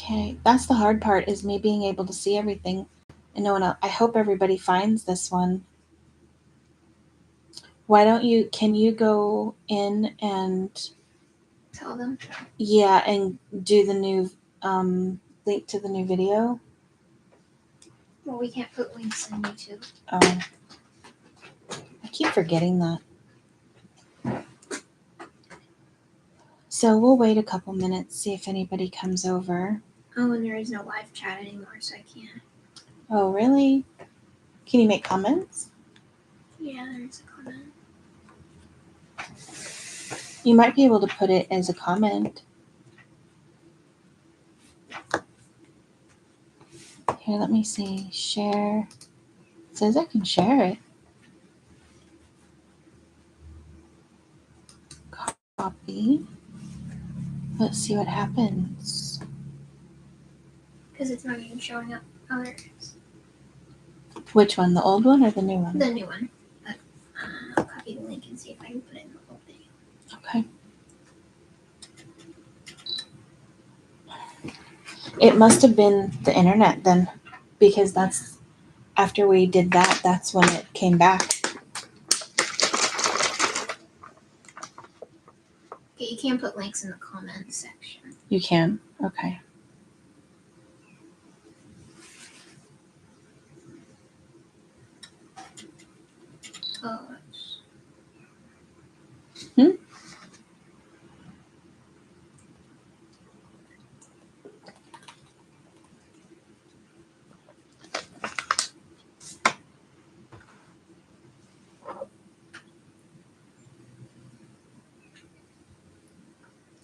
Okay, that's the hard part, is me being able to see everything and no one else. I hope everybody finds this one. Why don't you, can you go in and tell them? Yeah, and do the new link to the new video. Well, we can't put links in YouTube. Oh, I keep forgetting that. So we'll wait a couple minutes, see if anybody comes over. Oh, and there is no live chat anymore, so I can't. Oh, really? Can you make comments? Yeah, there's a comment. You might be able to put it as a comment. Here, let me see. Share. It says I can share it. Copy. Let's see what happens. Because it's not even showing up others. Which one? The old one or the new one? The new one. But I'll copy the link and see if I can put it in the whole video. Okay. It must have been the internet then, because that's after we did that, that's when it came back. Okay, you can put links in the comments section. You can? Okay. Oh.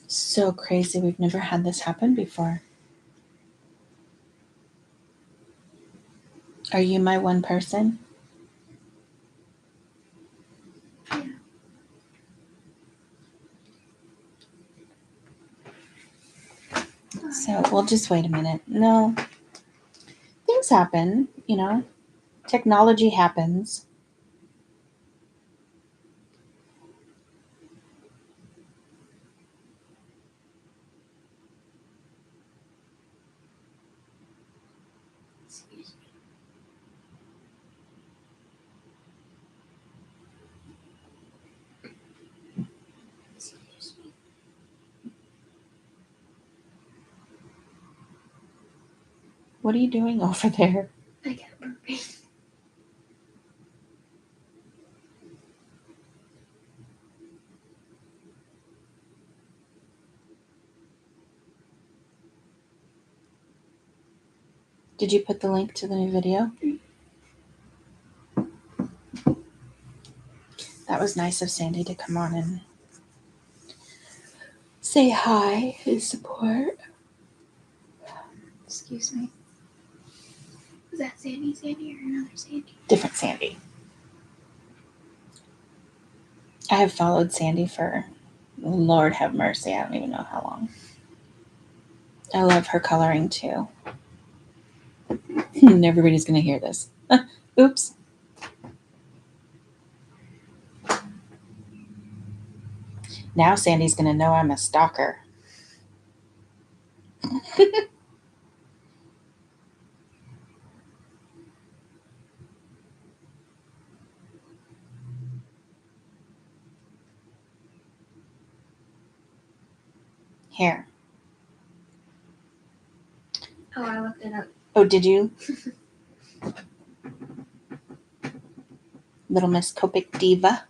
So crazy. We've never had this happen before. Are you my one person? Yeah. So we'll just wait a minute. No. Things happen, you know. Technology happens. Excuse me. Excuse me. What are you doing over there? I got burping. Did you put the link to the new video? That was nice of Sandy to come on and say hi, his support. Excuse me. Was that Sandy or another Sandy? Different Sandy. I have followed Sandy for, Lord have mercy, I don't even know how long. I love her coloring too. Everybody's going to hear this. Oops. Now Sandy's going to know I'm a stalker. Here. Oh, I looked it up. Oh, did you? Little Miss Copic Diva.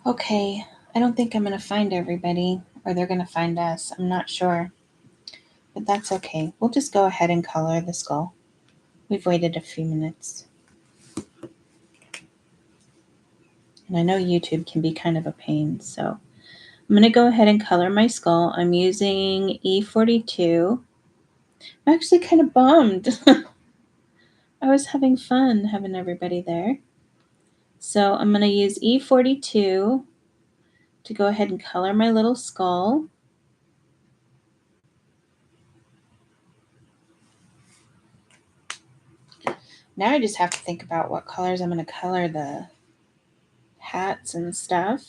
Okay, I don't think I'm going to find everybody, or they're going to find us. I'm not sure. But that's okay. We'll just go ahead and color the skull. We've waited a few minutes. And I know YouTube can be kind of a pain, so I'm going to go ahead and color my skull. I'm using E42. I'm actually kind of bummed. I was having fun having everybody there. So I'm going to use E42 to go ahead and color my little skull. Now I just have to think about what colors I'm going to color the hats and stuff.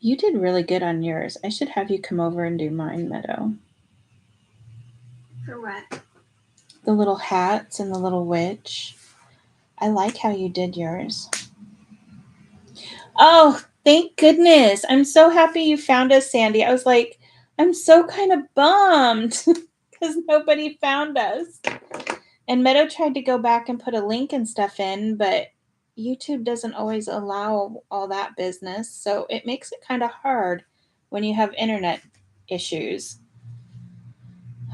You did really good on yours. I should have you come over and do mine, Meadow. For what? The little hats and the little witch. I like how you did yours. Oh, thank goodness. I'm so happy you found us, Sandy. I was like, I'm so kind of bummed because nobody found us. And Meadow tried to go back and put a link and stuff in, but YouTube doesn't always allow all that business. So it makes it kind of hard when you have internet issues.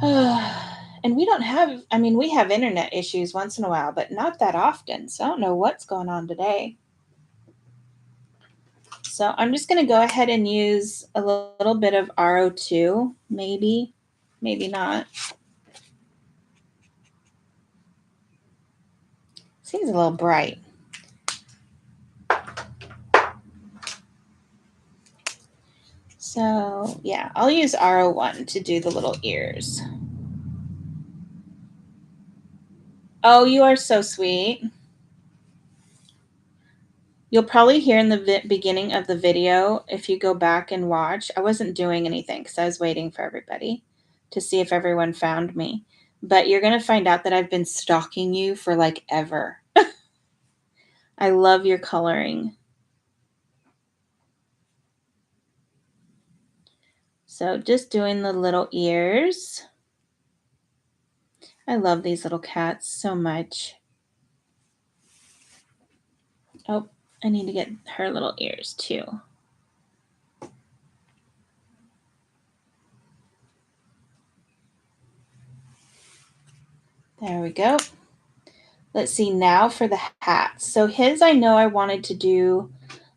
And we don't have, I mean, we have internet issues once in a while, but not that often. So I don't know what's going on today. So I'm just going to go ahead and use a little bit of RO2, maybe not. Seems a little bright. So yeah, I'll use RO1 to do the little ears. Oh, you are so sweet. You'll probably hear in the beginning of the video, if you go back and watch, I wasn't doing anything because I was waiting for everybody to see if everyone found me. But you're going to find out that I've been stalking you for like ever. I love your coloring. So just doing the little ears. I love these little cats so much. Oh, I need to get her little ears too. There we go. Let's see now for the hats. So his, I know I wanted to do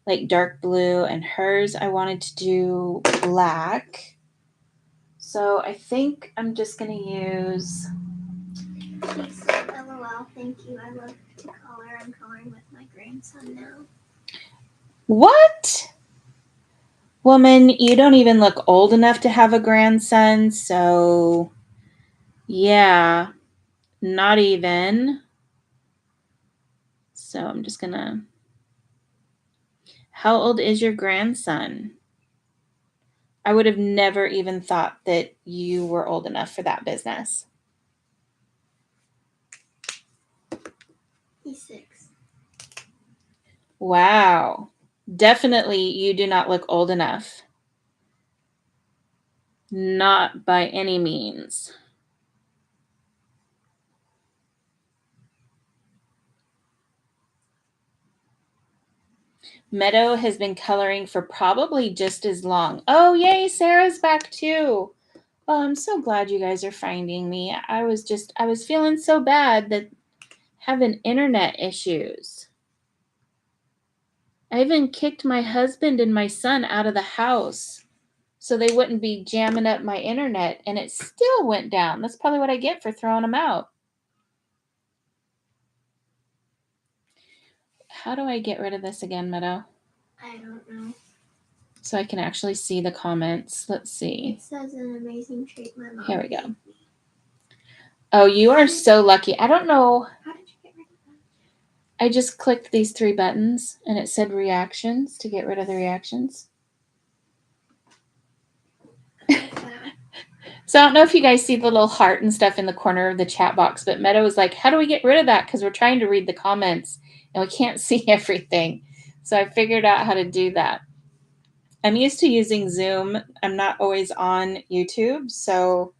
like dark blue, and hers I wanted to do black. So I think I'm just going to use... She said, LOL, thank you. I love to color. I'm coloring with my grandson now. What? Woman, you don't even look old enough to have a grandson, so yeah, not even. So I'm just going to... How old is your grandson? I would have never even thought that you were old enough for that business. He's 6. Wow. Definitely you do not look old enough. Not by any means. Meadow has been coloring for probably just as long. Oh, yay, Sarah's back too. Oh, I'm so glad you guys are finding me. I was feeling so bad that having internet issues. I even kicked my husband and my son out of the house so they wouldn't be jamming up my internet, and it still went down. That's probably what I get for throwing them out. How do I get rid of this again, Meadow? I don't know. So I can actually see the comments. Let's see. It says an amazing trait my mom Here we go. gave me. Oh, you are so lucky. I don't know. How did you get rid of that? I just clicked these 3 buttons and it said reactions to get rid of the reactions. So I don't know if you guys see the little heart and stuff in the corner of the chat box, but Meadow was like, how do we get rid of that? Because we're trying to read the comments and we can't see everything. So I figured out how to do that. I'm used to using Zoom. I'm not always on YouTube, so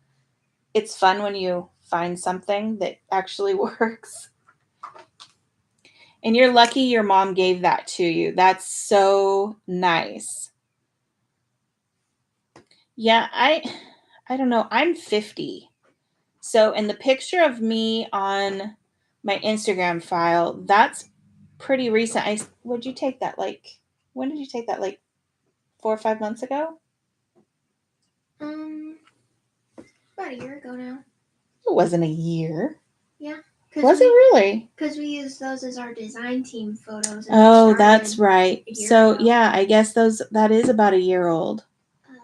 it's fun when you find something that actually works. And you're lucky your mom gave that to you. That's so nice. Yeah, I don't know. I'm 50. So in the picture of me on my Instagram file, that's pretty recent. Would you take that when did you take that? Like 4 or 5 months ago? About a year ago now. It wasn't a year. Yeah. Was it really? Because we used those as our design team photos. Oh, that's right. So yeah, I guess that is about a year old.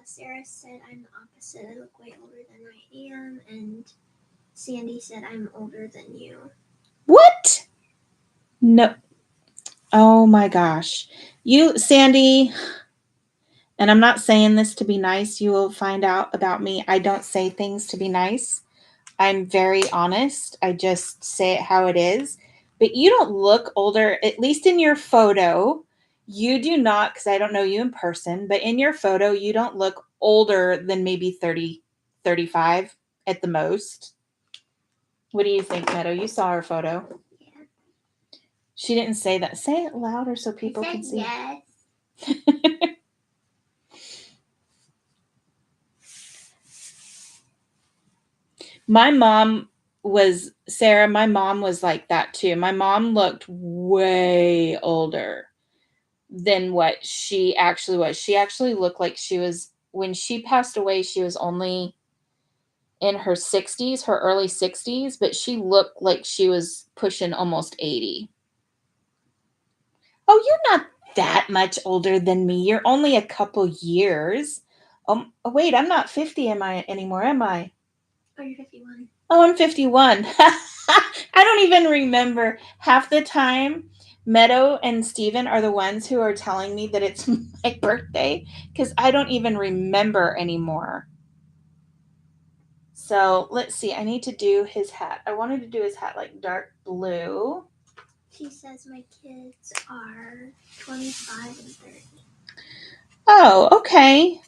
Sarah said I'm the opposite. I look way older than I am, and Sandy said I'm older than you. What? No. Oh my gosh. You, Sandy, And I'm not saying this to be nice. You will find out about me. I don't say things to be nice. I'm very honest. I just say it how it is. But you don't look older, at least in your photo. You do not, because I don't know you in person, but in your photo, you don't look older than maybe 30, 35 at the most. What do you think, Meadow? You saw her photo. Yeah. She didn't say that. Say it louder so people can see. Yes. My mom was Sarah, my mom was like that too. My mom looked way older than what she actually was. She actually looked like she was, when she passed away, she was only in her 60s, her early 60s, but she looked like she was pushing almost 80. Oh, you're not that much older than me. You're only a couple years. Oh, wait, I'm not 50 am I anymore, am I? Oh, you're 51. Oh, I'm 51. I don't even remember. Half the time, Meadow and Steven are the ones who are telling me that it's my birthday because I don't even remember anymore. So let's see. I need to do his hat. I wanted to do his hat like dark blue. She says my kids are 25 and 30. Oh, okay.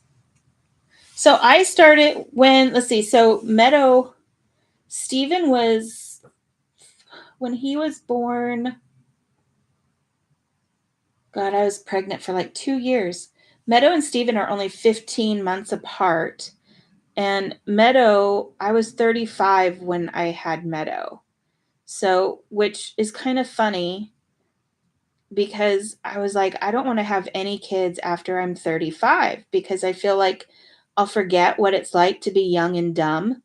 So I started when, let's see. So Meadow, Steven was, when he was born, God, I was pregnant for like 2 years. Meadow and Steven are only 15 months apart. And Meadow, I was 35 when I had Meadow. So, which is kind of funny because I was like, I don't want to have any kids after I'm 35 because I feel like I'll forget what it's like to be young and dumb.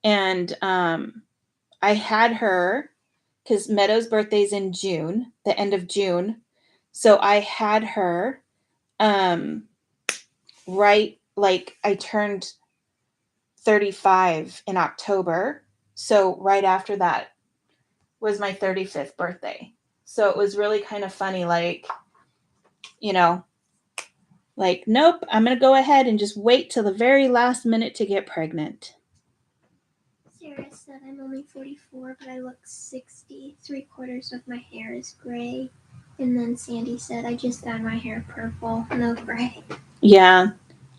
And I had her because Meadow's birthday's in June, the end of June. So I had her um right, like I turned 35 in October. So right after that was my 35th birthday. So it was really kind of funny, like, you know, like, nope, I'm going to go ahead and just wait till the very last minute to get pregnant. Sarah said I'm only 44, but I look 60. 3/4 of my hair is gray. And then Sandy said I just dyed my hair purple, no gray. Yeah.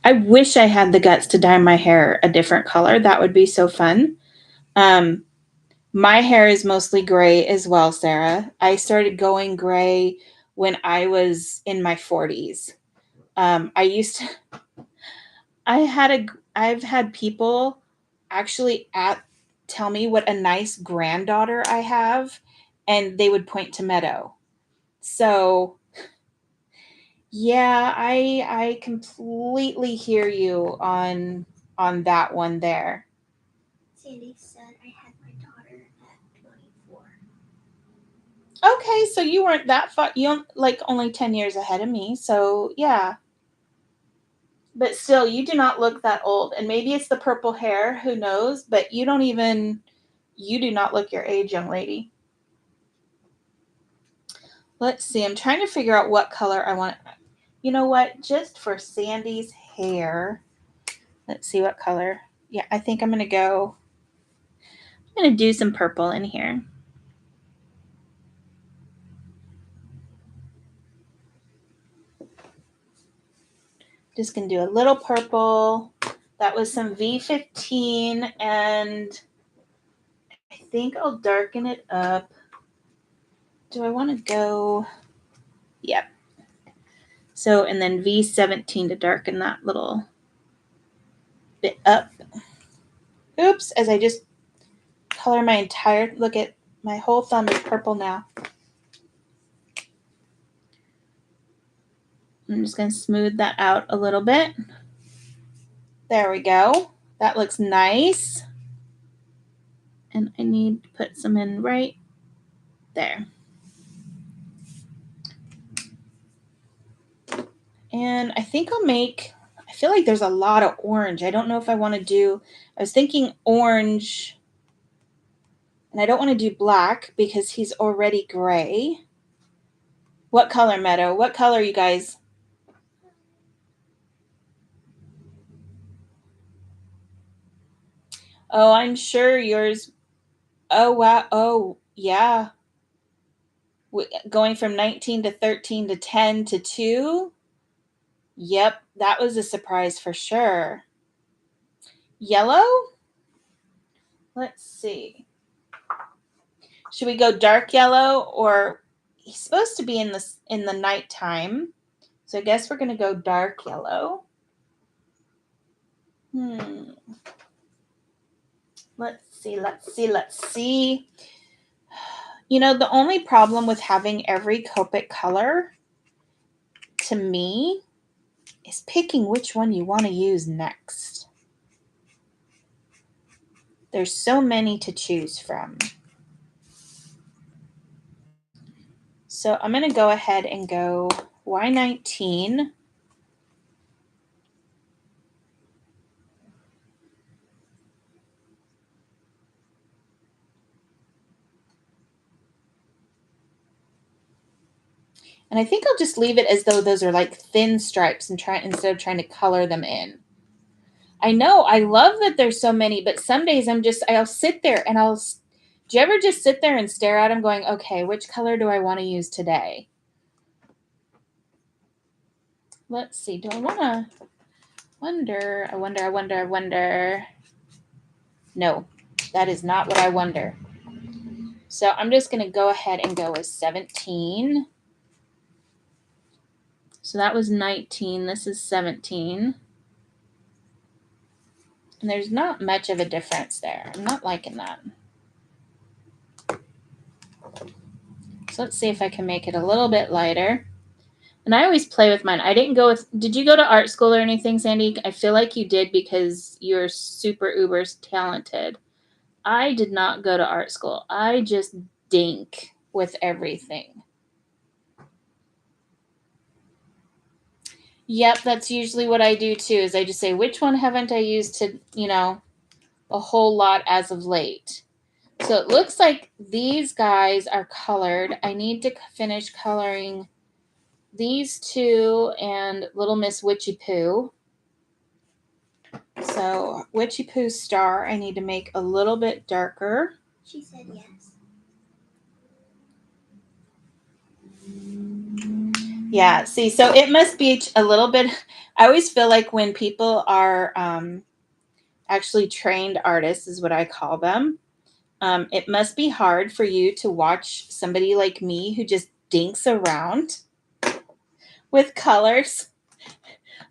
I wish I had the guts to dye my hair a different color. That would be so fun. Um, my hair is mostly gray as well, Sarah. I started going gray when I was in my 40s. I used to, I've had people actually tell me what a nice granddaughter I have, and they would point to Meadow. So yeah, I completely hear you on that one there. Sandy said I had my daughter at 24. Okay, so you weren't that far. You like only 10 years ahead of me. So yeah, but still, you do not look that old. And maybe it's the purple hair. Who knows? But you don't even. You do not look your age, young lady. Let's see. I'm trying to figure out what color I want. You know what? Just for Sandy's hair. Let's see what color. Yeah, I think I'm going to go. I'm going to do some purple in here. Just going to do a little purple. That was some V15, and I think I'll darken it up. Do I want to go? Yep. So, and then V17 to darken that little bit up. Oops, as I just color my entire, look at my whole thumb is purple now. I'm just going to smooth that out a little bit. There we go. That looks nice. And I need to put some in right there. And I think I'll make, I feel like there's a lot of orange. I don't know if I want to do, I was thinking orange, and I don't want to do black because he's already gray. What color, Meadow? What color, you guys? Oh, I'm sure yours. Oh, wow. Oh, yeah. Going from 19 to 13 to 10 to 2. Yep, that was a surprise for sure. Yellow? Let's see. Should we go dark yellow, or he's supposed to be in the nighttime? So I guess we're going to go dark yellow. Let's see. You know, the only problem with having every Copic color, to me, is picking which one you want to use next. There's so many to choose from. So I'm going to go ahead and go Y19. And I think I'll just leave it as though those are like thin stripes and instead of trying to color them in. I know, I love that there's so many, but some days I'll sit there and do you ever just sit there and stare at them going, okay, which color do I want to use today? Let's see, do I want to I wonder. No, that is not what I wonder. So I'm just going to go ahead and go with 17. So that was 19. This is 17. And there's not much of a difference there. I'm not liking that. So let's see if I can make it a little bit lighter. And I always play with mine. I didn't go with, did you go to art school or anything, Sandy? I feel like you did because you're super uber talented. I did not go to art school. I just dink with everything. Yep, that's usually what I do too, is I just say, which one haven't I used to, a whole lot as of late? So it looks like these guys are colored. I need to finish coloring these two and Little Miss Witchy Poo. So Witchy Poo's star, I need to make a little bit darker. She said yes. Yeah, see, so it must be a little bit, I always feel like when people are actually trained artists, is what I call them, it must be hard for you to watch somebody like me who just dinks around with colors.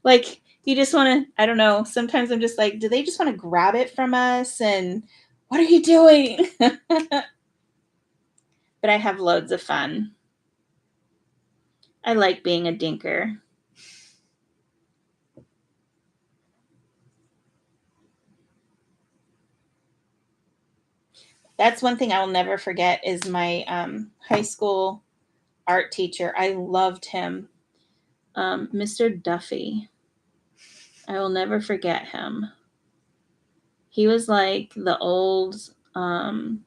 Like, you just want to, I don't know, sometimes I'm just like, do they just want to grab it from us? And what are you doing? But I have loads of fun. I like being a dinker. That's one thing I will never forget is my high school art teacher. I loved him. Mr. Duffy. I will never forget him. He was like the old hippie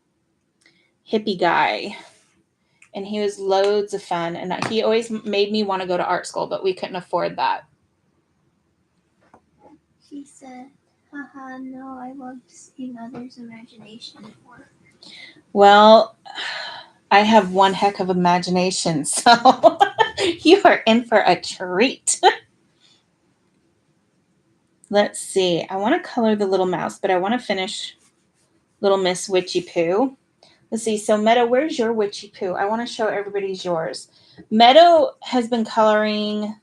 guy, and he was loads of fun. And he always made me want to go to art school, but we couldn't afford that. She said, haha, no, I love seeing others' imagination at work. Well, I have one heck of imagination, so you are in for a treat. Let's see. I want to color the little mouse, but I want to finish Little Miss Witchy Poo. Let's see. So, Meadow, where's your Witchy Poo? I want to show everybody's yours. Meadow has been coloring,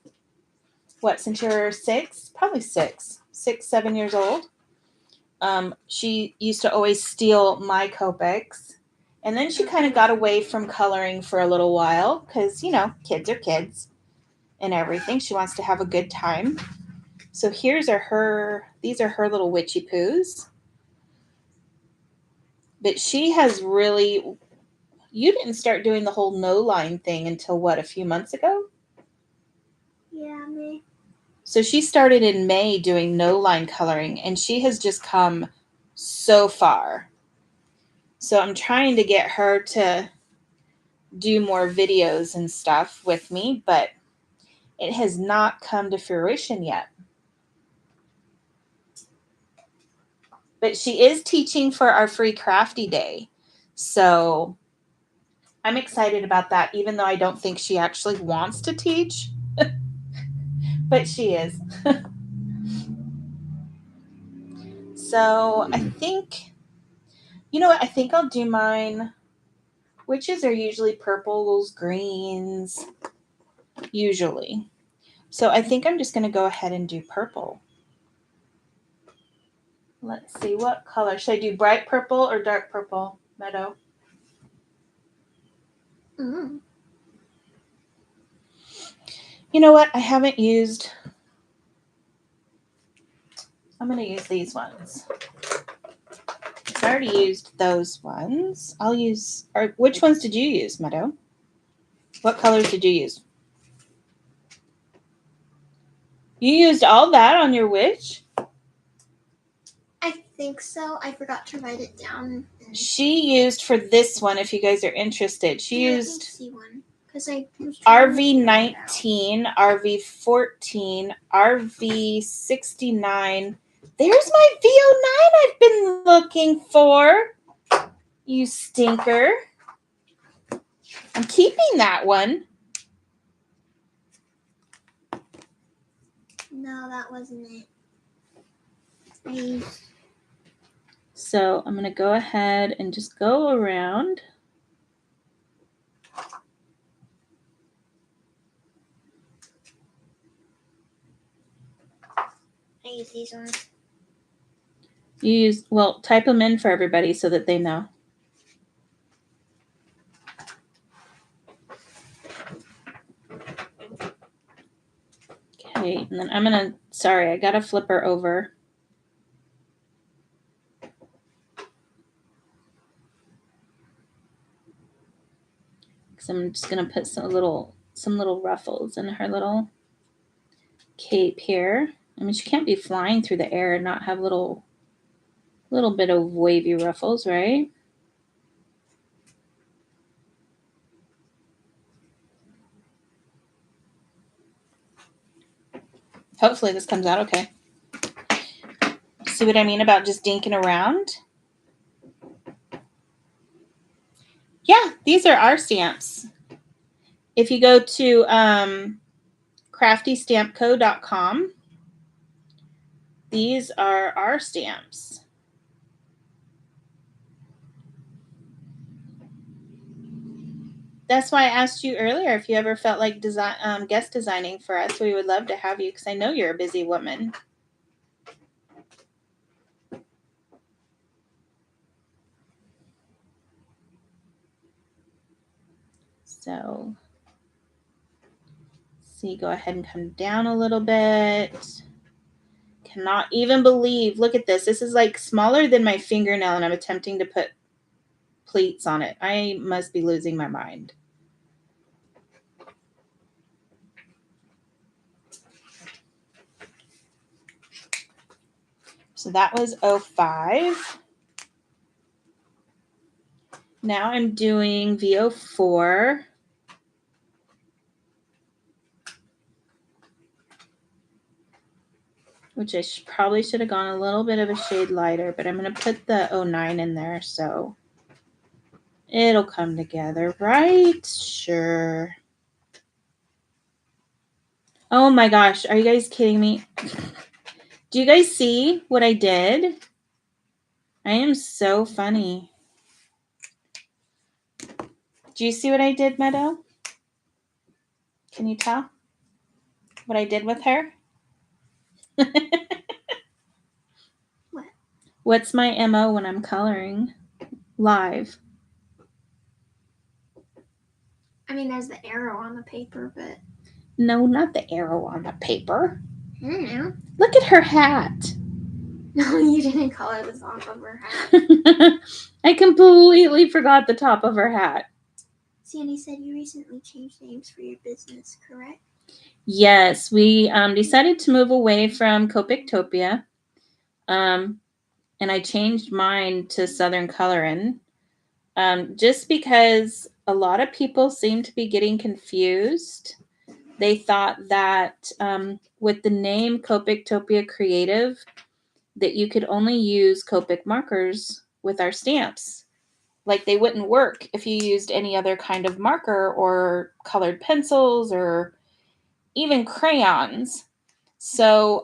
what, since you're 6? Probably 6, 7 years old. She used to always steal my Copics. And then she kind of got away from coloring for a little while because, kids are kids and everything. She wants to have a good time. So these are her little Witchy Poos. But she has really, you didn't start doing the whole no line thing until what, a few months ago? Yeah, May. So she started in May doing no line coloring, and she has just come so far. So I'm trying to get her to do more videos and stuff with me, but it has not come to fruition yet. But she is teaching for our free crafty day. So I'm excited about that, even though I don't think she actually wants to teach. But she is. So I think, you know what? I think I'll do mine. Witches are usually purples, greens, usually. So I think I'm just going to go ahead and do purple. Let's see, what color? Should I do bright purple or dark purple, Meadow? Mm. You know what? I haven't used... I'm going to use these ones. I already used those ones. I'll use... Or which ones did you use, Meadow? What colors did you use? You used all that on your witch? I think so. I forgot to write it down. She used for this one, if you guys are interested. She used see one, I RV19, RV14, RV69. There's my VO9 I've been looking for. You stinker. I'm keeping that one. No, that wasn't it. So I'm going to go ahead and just go around. I use these ones. You use, well, type them in for everybody so that they know. Okay, and then I'm going to, sorry, I got to flip her over. Because I'm just going to put some little ruffles in her little cape here. I mean, she can't be flying through the air and not have little bit of wavy ruffles, right? Hopefully this comes out okay. See what I mean about just dinking around? Yeah, these are our stamps. If you go to craftystampco.com, these are our stamps. That's why I asked you earlier if you ever felt like guest designing for us. We would love to have you because I know you're a busy woman. So, see, go ahead and come down a little bit. Cannot even believe, look at this. This is like smaller than my fingernail and I'm attempting to put pleats on it. I must be losing my mind. So that was 05. Now I'm doing VO4. Which I probably should have gone a little bit of a shade lighter, but I'm going to put the 09 in there so it'll come together, right? Sure. Oh my gosh, are you guys kidding me? Do you guys see what I did? I am so funny. Do you see what I did, Meadow? Can you tell what I did with her? What? What's my MO when I'm coloring live? I mean, there's the arrow on the paper, but... No, not the arrow on the paper. I don't know. Look at her hat. No, you didn't color the top of her hat. I completely forgot the top of her hat. Sandy said you recently changed names for your business, correct? Yes, we decided to move away from Copictopia. And I changed mine to Southern Colorin. Just because a lot of people seem to be getting confused. They thought that with the name Copictopia Creative, that you could only use Copic markers with our stamps. Like they wouldn't work if you used any other kind of marker or colored pencils or even crayons. So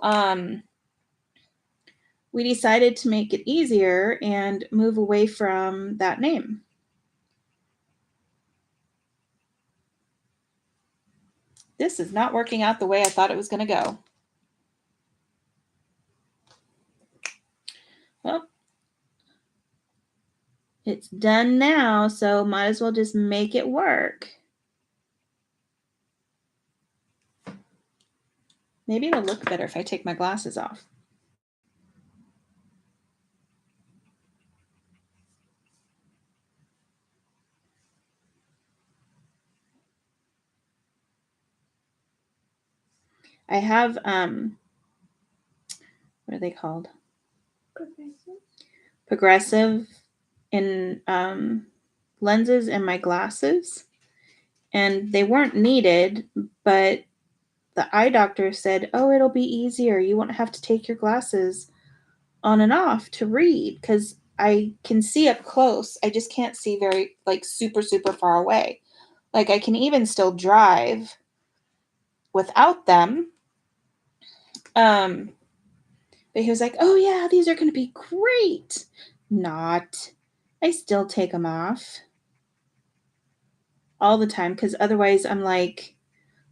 we decided to make it easier and move away from that name. This is not working out the way I thought it was going to go. Well, it's done now, so might as well just make it work. Maybe it'll look better if I take my glasses off. I have, what are they called? Progressive in lenses in my glasses. And they weren't needed, but the eye doctor said, oh, it'll be easier. You won't have to take your glasses on and off to read because I can see up close. I just can't see very, like, super, super far away. Like, I can even still drive without them. But he was like, oh, yeah, these are going to be great. Not. I still take them off all the time because otherwise I'm like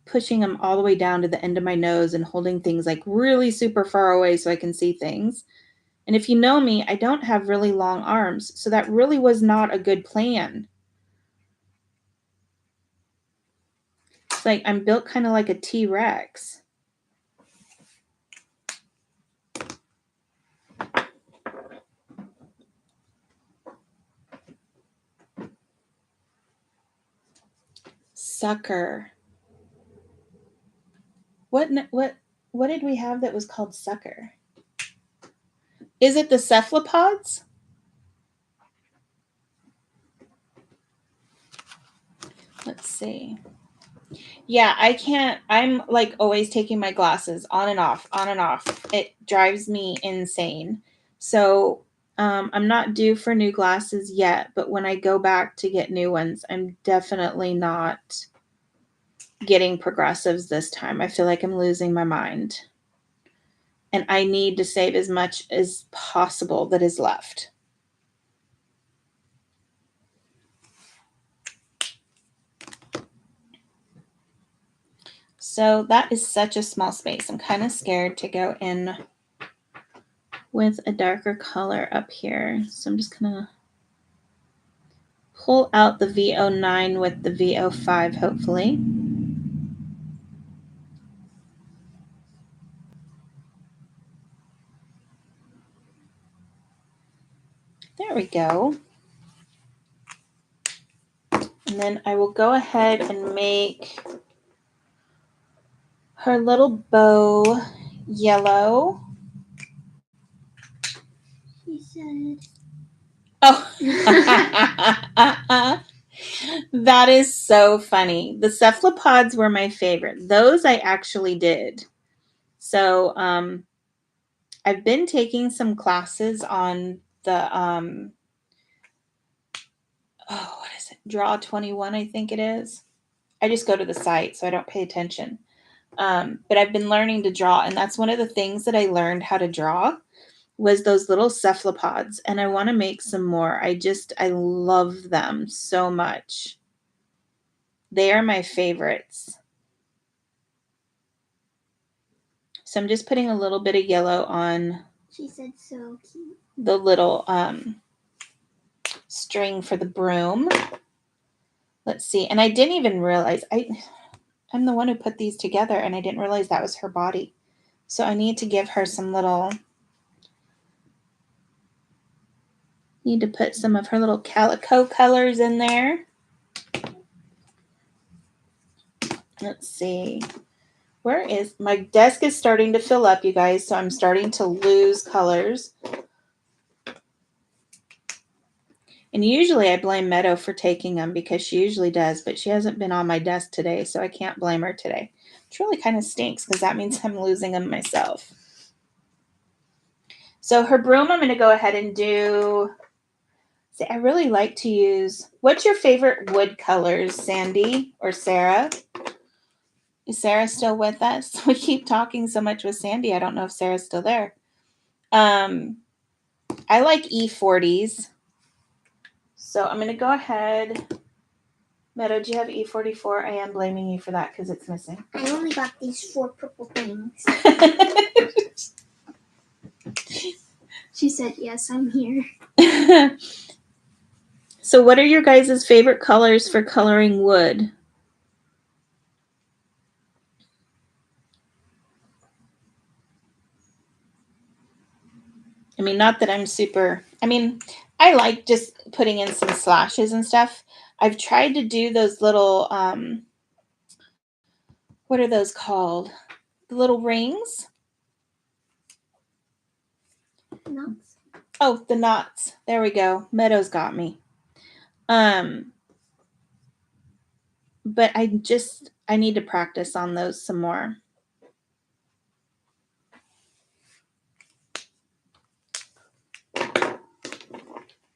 pushing them all the way down to the end of my nose and holding things like really super far away so I can see things. And if you know me, I don't have really long arms, so that really was not a good plan. It's like I'm built kind of like a T-Rex. Sucker. What did we have that was called sucker? Is it the cephalopods? Let's see. Yeah, I can't. I'm like always taking my glasses on and off, on and off. It drives me insane. So I'm not due for new glasses yet, but when I go back to get new ones, I'm definitely not getting progressives this time. I feel like I'm losing my mind. And I need to save as much as possible that is left. So that is such a small space. I'm kind of scared to go in with a darker color up here. So I'm just going to pull out the V09 with the V05, hopefully. There we go. And then I will go ahead and make her little bow yellow. She said. Oh. That is so funny. The cephalopods were my favorite. Those I actually did. So I've been taking some classes on the what is it? Draw 21, I think it is. I just go to the site, so I don't pay attention. But I've been learning to draw, and that's one of the things that I learned how to draw was those little cephalopods, and I want to make some more. I love them so much. They are my favorites. So I'm just putting a little bit of yellow on. She said so cute. The little string for the broom. Let's see. And I didn't even realize I'm the one who put these together, and I didn't realize that was her body. So I need to give her some little. Need to put some of her little calico colors in there. Let's see. Where is my desk is starting to fill up, you guys, so I'm starting to lose colors. And usually I blame Meadow for taking them because she usually does, but she hasn't been on my desk today, so I can't blame her today. Which really kind of stinks because that means I'm losing them myself. So her broom, I'm going to go ahead and do. See, I really like to use. What's your favorite wood colors, Sandy or Sarah? Is Sarah still with us? We keep talking so much with Sandy. I don't know if Sarah's still there. I like E40s. So I'm going to go ahead. Meadow, do you have E44? I am blaming you for that because it's missing. I only got these 4 purple things. She said, yes, I'm here. So what are your guys' favorite colors for coloring wood? I mean, not that I'm super, I like just putting in some slashes and stuff. I've tried to do those little, what are those called? The little rings? Knots? Oh, the knots. There we go. Meadow's got me. But I need to practice on those some more.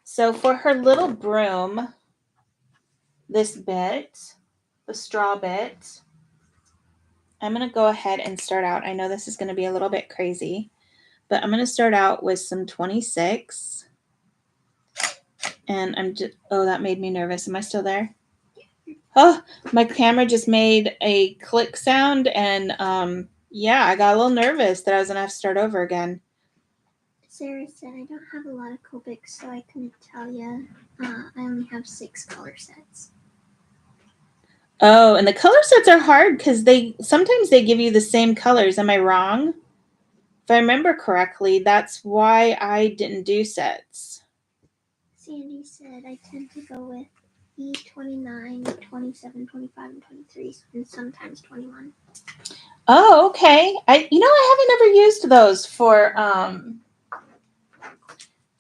So for her little broom, this bit, the straw bit, I'm going to go ahead and start out. I know this is going to be a little bit crazy, but I'm going to start out with some 26. And oh, that made me nervous. Am I still there? Oh, my camera just made a click sound. And yeah, I got a little nervous that I was going to have to start over again. Sarah said, I don't have a lot of Copic, so I couldn't tell you. I only have 6 color sets. Oh, and the color sets are hard because sometimes they give you the same colors. Am I wrong? If I remember correctly, that's why I didn't do sets. Sandy said, I tend to go with E29, 27, 25, and 23, and sometimes 21. Oh, okay. I haven't ever used those for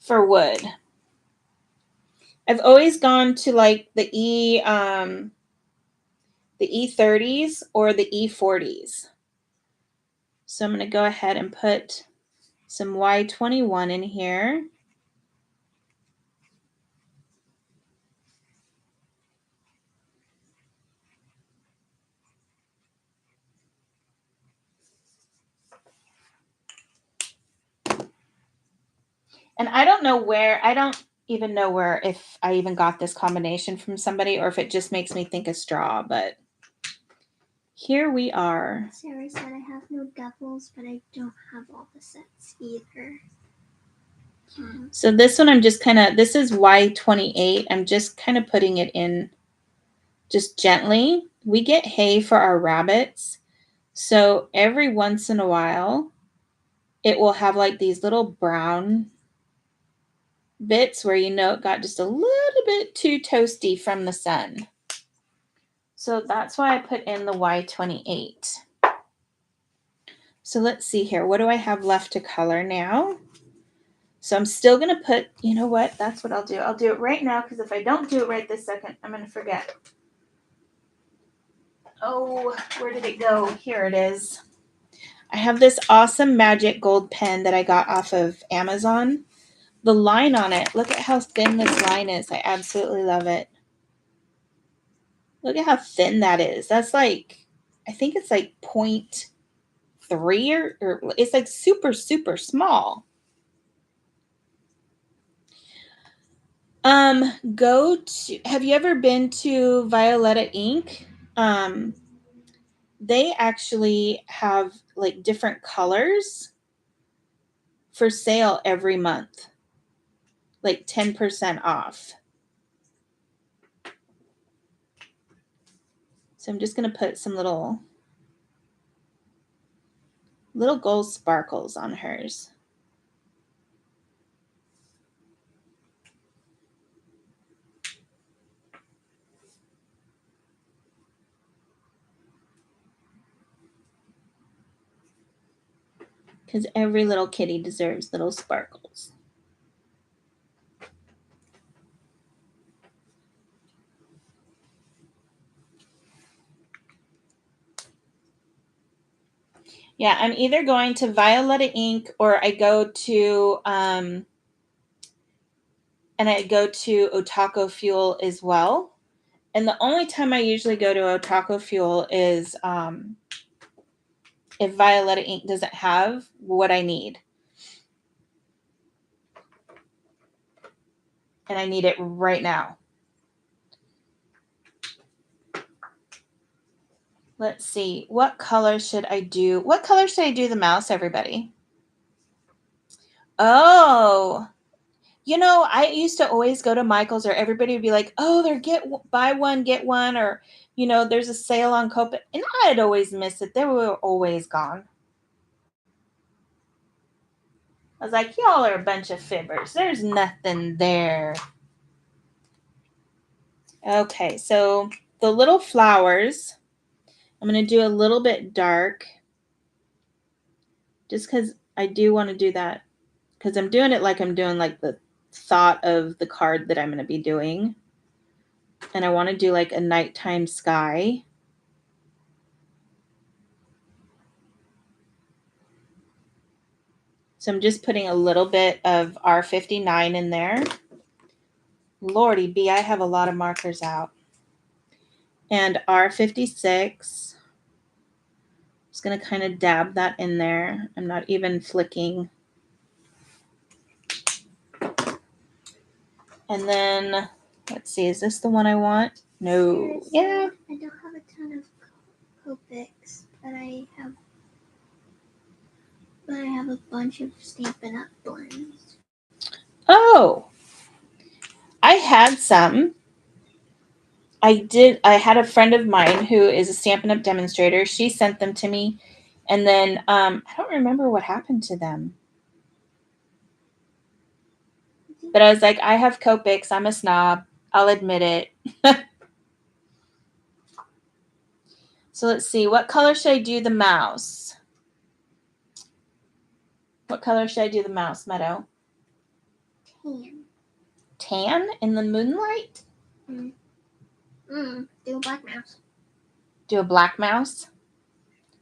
wood. I've always gone to like the E30s or the E40s. So I'm going to go ahead and put some Y21 in here. And I don't even know where, if I even got this combination from somebody or if it just makes me think of straw, but here we are. Sarah said, I have no doubles, but I don't have all the sets either. So this one, this is Y28. I'm just kind of putting it in just gently. We get hay for our rabbits. So every once in a while, it will have like these little brown bits where it got just a little bit too toasty from the sun. So that's why I put in the Y28. So let's see here. What do I have left to color now? So I'm still going to put, you know what? That's what I'll do. I'll do it right now because if I don't do it right this second, I'm going to forget. Oh, where did it go? Here it is. I have this awesome magic gold pen that I got off of Amazon. The line on it, look at how thin this line is. I absolutely love it. Look at how thin that is. That's like, I think it's like 0.3 or it's like super, super small. Have you ever been to Violetta Ink? They actually have like different colors for sale every month, like 10% off. So I'm just going to put some little gold sparkles on hers. Because every little kitty deserves little sparkles. Yeah, I'm either going to Violetta ink or I go to Otako Fuel as well. And the only time I usually go to Otako Fuel is if Violetta ink doesn't have what I need. And I need it right now. Let's see. What color should I do? What color should I do the mouse, everybody? Oh, I used to always go to Michael's, or everybody would be like, "Oh, they're buy one get one," or there's a sale on Copic, and I'd always miss it. They were always gone. I was like, "Y'all are a bunch of fibbers. There's nothing there." Okay, so the little flowers, I'm gonna do a little bit dark, just because I do want to do that, because I'm doing it like I'm doing like the thought of the card that I'm gonna be doing. And I want to do like a nighttime sky. So I'm just putting a little bit of R59 in there. Lordy B, I have a lot of markers out. And R56. Just going to kind of dab that in there. I'm not even flicking. And then, let's see, is this the one I want? No. Yeah. I don't have a ton of Copics, but I have a bunch of Stampin' Up blends. Oh. I had some. I had a friend of mine who is a Stampin' Up demonstrator. She sent them to me. And then I don't remember what happened to them. But I was like, I have Copics. I'm a snob. I'll admit it. So let's see. What color should I do the mouse? What color should I do the mouse, Meadow? Tan. Tan in the moonlight? Do a black mouse. Do a black mouse?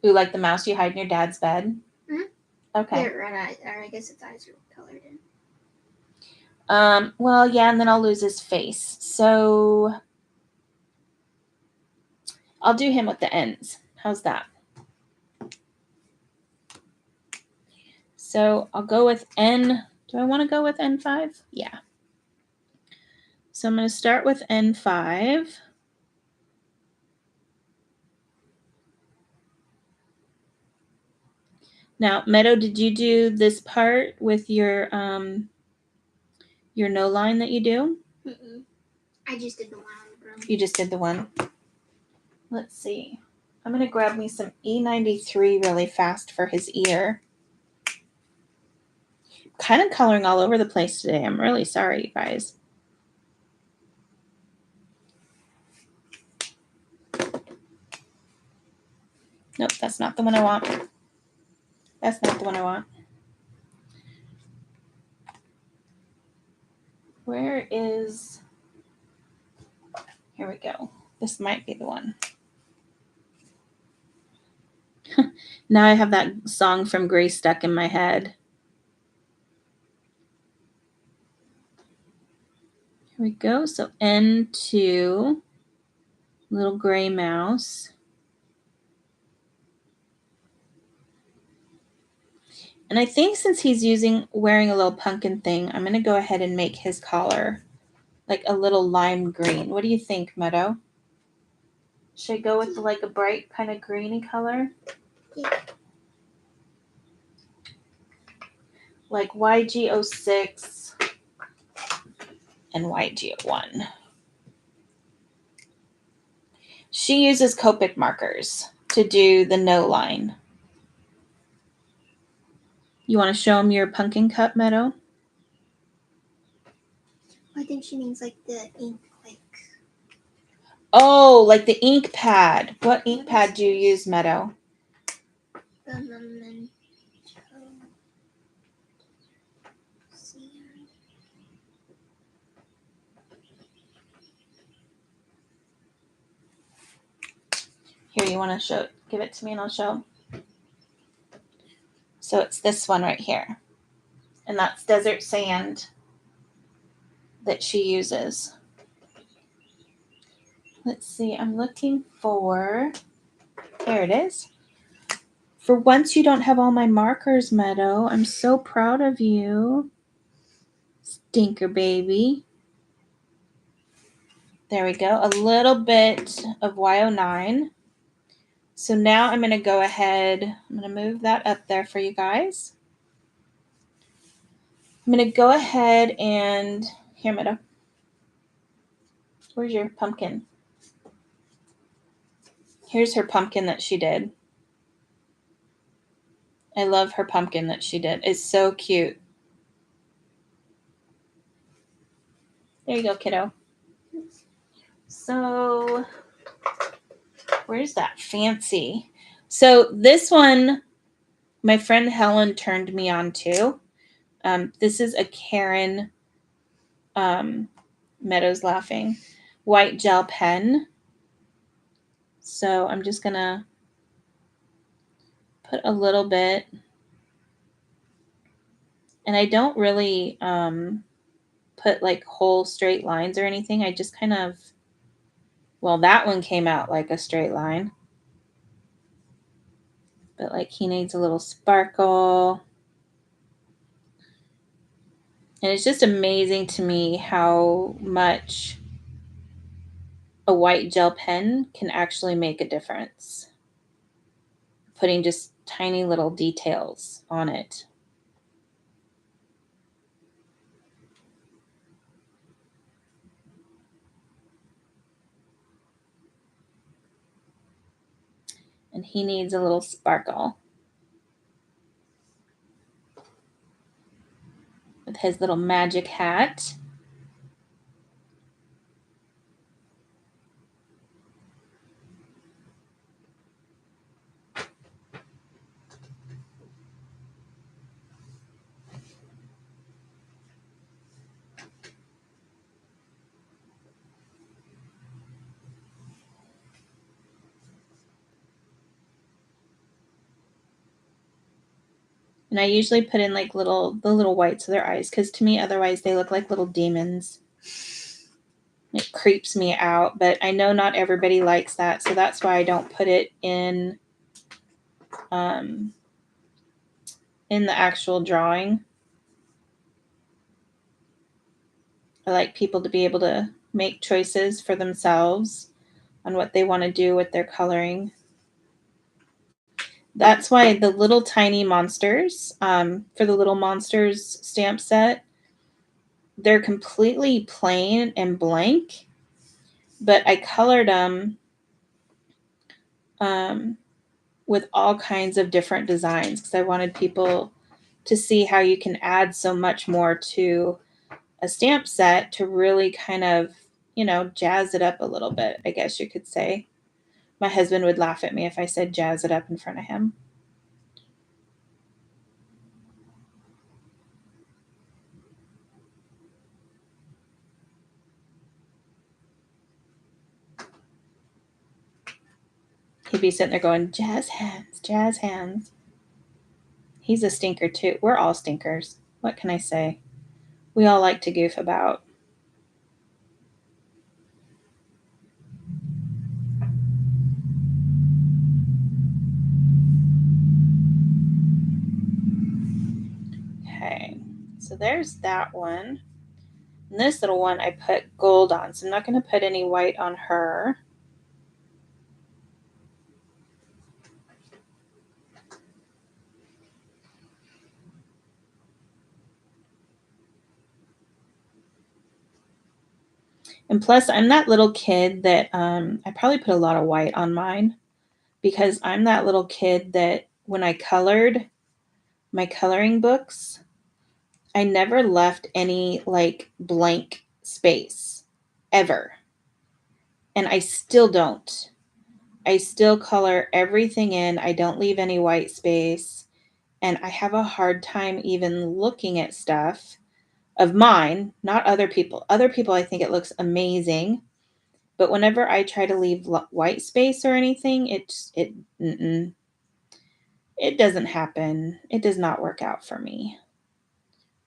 Ooh, like the mouse you hide in your dad's bed? Mm-hmm. Okay. Or I guess its eyes are colored in. Well, yeah, and then I'll lose his face. So I'll do him with the ends. How's that? So I'll go with N. Do I want to go with N5? Yeah. So I'm going to start with N5. Now, Meadow, did you do this part with your no line that you do? I just did the one on the broom. You just did the one. Let's see. I'm going to grab me some E93 really fast for his ear. Kind of coloring all over the place today. I'm really sorry, you guys. Nope, that's not the one I want. That's not the one I want. Where is... Here we go. This might be the one. Now I have that song from Grace stuck in my head. Here we go. So N2, little gray mouse. And I think since he's wearing a little pumpkin thing, I'm going to go ahead and make his collar like a little lime green. What do you think, Meadow? Should I go with like a bright kind of greeny color? Yeah. Like YG06 and YG01. She uses Copic markers to do the no line. You want to show them your pumpkin cup, Meadow? I think she means like the ink, like. Oh, like the ink pad. What ink pad do you use, Meadow? Here, you want to give it to me and I'll show. So it's this one right here. And that's desert sand that she uses. Let's see, I'm looking for, there it is. For once you don't have all my markers, Meadow. I'm so proud of you. Stinker baby. There we go. A little bit of Y09. So now I'm going to go ahead. I'm going to move that up there for you guys. I'm going to go ahead and, here, Meadow. Where's your pumpkin? Here's her pumpkin that she did. I love her pumpkin that she did. It's so cute. There you go, kiddo. So, where's that fancy? So this one, my friend Helen turned me on to. This is a Karen, Meadows laughing, white gel pen. So I'm just going to put a little bit. And I don't really put like whole straight lines or anything. I just kind of, well, that one came out like a straight line. But like he needs a little sparkle. And it's just amazing to me how much a white gel pen can actually make a difference. Putting just tiny little details on it. And he needs a little sparkle. With his little magic hat. And I usually put in like the little whites of their eyes, because to me otherwise they look like little demons. It creeps me out, but I know not everybody likes that, so that's why I don't put it in the actual drawing. I like people to be able to make choices for themselves on what they want to do with their coloring. That's why the little tiny monsters, for the little monsters stamp set, they're completely plain and blank, but I colored them with all kinds of different designs because I wanted people to see how you can add so much more to a stamp set to really kind of, jazz it up a little bit, I guess you could say. My husband would laugh at me if I said jazz it up in front of him. He'd be sitting there going, jazz hands, jazz hands. He's a stinker too. We're all stinkers. What can I say? We all like to goof about. Okay, so there's that one. And this little one I put gold on, so I'm not going to put any white on her. And plus, I'm that little kid that I probably put a lot of white on mine, because I'm that little kid that when I colored my coloring books, I never left any like blank space ever. And I still don't. I still color everything in. I don't leave any white space. And I have a hard time even looking at stuff of mine, not other people. Other people, I think it looks amazing. But whenever I try to leave white space or anything, it it doesn't happen. It does not work out for me.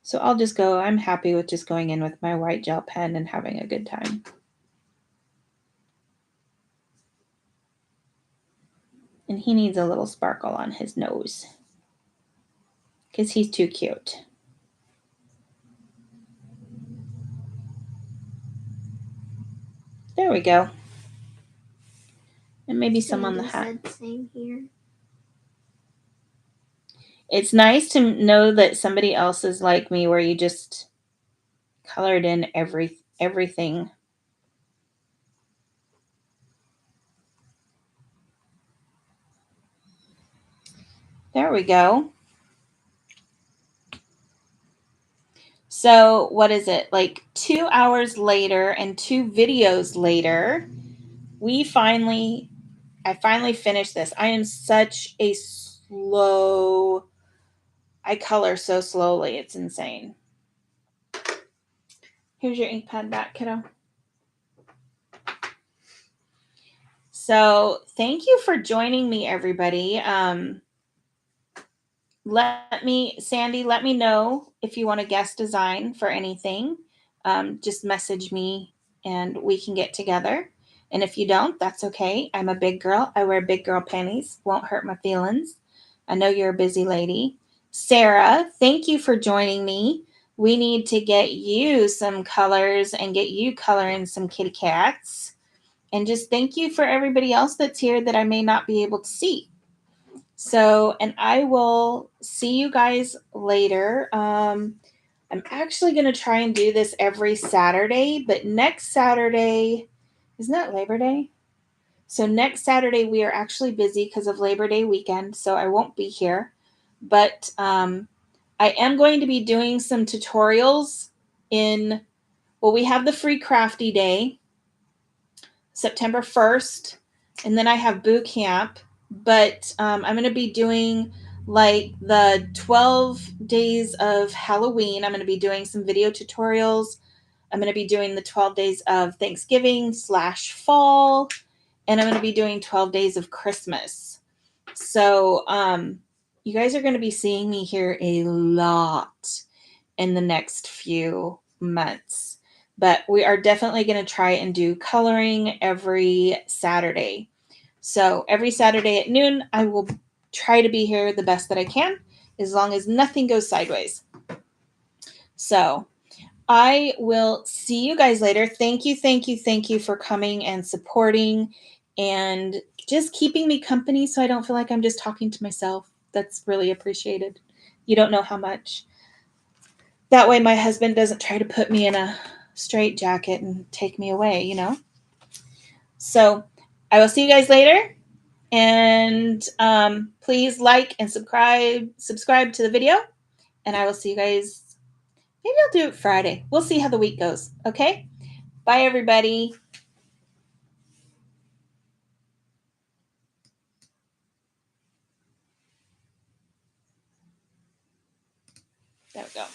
So I'll just go, I'm happy with just going in with my white gel pen and having a good time. And he needs a little sparkle on his nose because he's too cute. There we go. And maybe some on the hat. Said same here. It's nice to know that somebody else is like me, where you just colored in everything. There we go. So what is it? Like 2 hours later and 2 videos later, I finally finished this. I am such a I color so slowly. It's insane. Here's your ink pad back, kiddo. So thank you for joining me, everybody. Sandy, let me know if you want a guest design for anything. Just message me and we can get together. And if you don't, that's okay. I'm a big girl. I wear big girl panties. Won't hurt my feelings. I know you're a busy lady. Sarah, thank you for joining me. We need to get you some colors and get you coloring some kitty cats. And just thank you for everybody else that's here that I may not be able to see. So, and I will see you guys later. I'm actually going to try and do this every Saturday, but next Saturday, isn't that Labor Day? So next Saturday, we are actually busy because of Labor Day weekend, so I won't be here. But I am going to be doing some tutorials we have the free crafty day, September 1st, and then I have boot camp. But I'm going to be doing like the 12 days of Halloween. I'm going to be doing some video tutorials. I'm going to be doing the 12 days of Thanksgiving / fall. And I'm going to be doing 12 days of Christmas. So you guys are going to be seeing me here a lot in the next few months. But we are definitely going to try and do coloring every Saturday. So every Saturday at noon, I will try to be here the best that I can, as long as nothing goes sideways. So I will see you guys later. Thank you for coming and supporting and just keeping me company so I don't feel like I'm just talking to myself. That's really appreciated. You don't know how much. That way my husband doesn't try to put me in a straitjacket and take me away, you know? So I will see you guys later. And please like and subscribe to the video. And I will see you guys. Maybe I'll do it Friday. We'll see how the week goes. Okay? Bye, everybody. There we go.